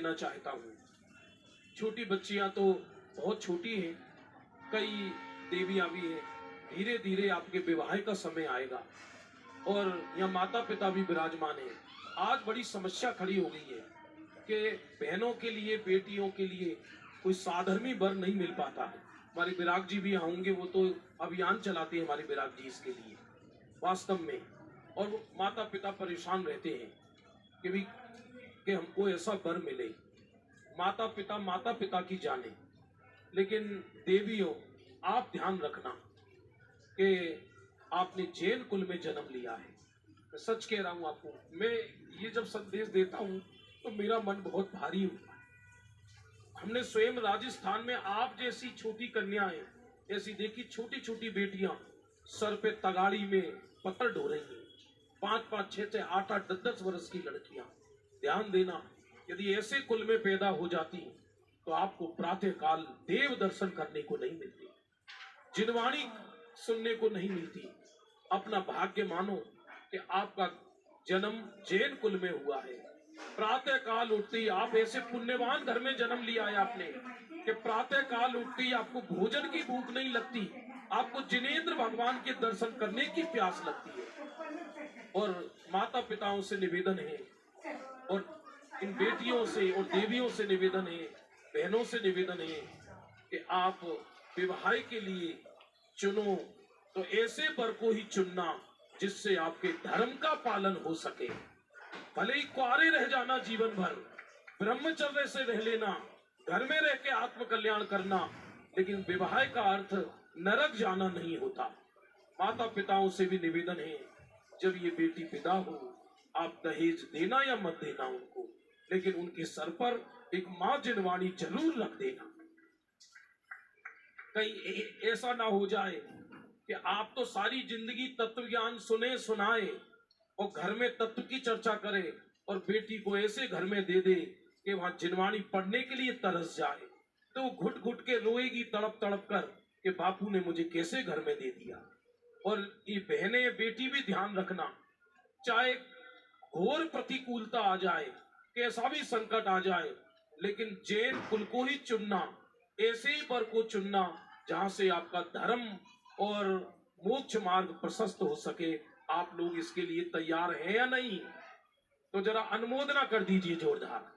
देना चाहता हूँ। छोटी बच्चियां तो बहुत छोटी हैं, कई देवियां भी हैं। धीरे धीरे आपके विवाह का समय आएगा और यहाँ माता पिता भी विराजमान हैं। आज बड़ी समस्या खड़ी हो गई है कि बहनों के लिए, बेटियों के लिए कोई साधर्मी वर नहीं मिल पाता है। हमारे विराग जी भी होंगे, वो तो अभियान चलाते हैं हमारे विराग जी इसके लिए वास्तव में। और वो माता पिता परेशान रहते हैं कि भी कि हमको ऐसा वर मिले। माता पिता की जाने, लेकिन देवियों आप ध्यान रखना कि आपने जैन कुल में जन्म लिया है। मैं सच कह रहा हूँ आपको, मैं ये जब संदेश देता हूँ तो मेरा मन बहुत भारी होता है। हमने स्वयं राजस्थान में आप जैसी छोटी कन्याएं ऐसी देखी, छोटी छोटी बेटियां सर पे तगाड़ी में पत्थर ढो रही हैं, 5-5, 6-6, 8-8, 10-10 वर्ष की लड़कियां। ध्यान देना, यदि ऐसे कुल में पैदा हो जाती तो आपको प्रातः काल देव दर्शन करने को नहीं मिलती, जिनवाणी सुनने को नहीं मिलती। अपना भाग्य मानो कि आपका जन्म जैन कुल में हुआ है। प्रातः काल उठते ही आप ऐसे पुण्यवान घर में जन्म लिया है आपने कि प्रातः काल उठते ही आपको भोजन की भूख नहीं लगती, आपको जिनेंद्र भगवान के दर्शन करने की प्यास लगती है। और माता पिताओं से निवेदन है, और इन बेटियों से और देवियों से निवेदन है, बहनों से निवेदन है कि आप विवाह के लिए चुनो तो ऐसे वर को ही चुनना जिससे आपके धर्म का पालन हो सके। भले ही कुआरे रह जाना जीवन भर, ब्रह्मचर्य से रह लेना, घर में रह के आत्म कल्याण करना, लेकिन विवाह का अर्थ नरक जाना नहीं होता। माता पिताओं से भी निवेदन है, जब ये बेटी पिता हो आप दहेज देना या मत देना उनको, लेकिन उनके सर पर एक माँ जिनवाणी जरूर रख देना। कहीं ऐसा ना हो जाए कि आप तो सारी जिंदगी तत्व ज्ञान सुने सुनाए और घर में तत्व की चर्चा करे और बेटी को ऐसे घर में दे दे कि वहां जिनवाणी पढ़ने के लिए तरस जाए, तो वो घुट घुट के रोएगी तड़प तड़प कर कि बापू ने मुझे कैसे घर में दे दिया। और ये बहने बेटी भी ध्यान रखना, चाहे घोर प्रतिकूलता आ जाए, कैसा भी संकट आ जाए, लेकिन जैन कुल को ही चुनना, ऐसे ही वर को चुनना जहां से आपका धर्म और मोक्ष मार्ग प्रशस्त हो सके। आप लोग इसके लिए तैयार हैं या नहीं? तो जरा अनुमोदना कर दीजिए जोरदार।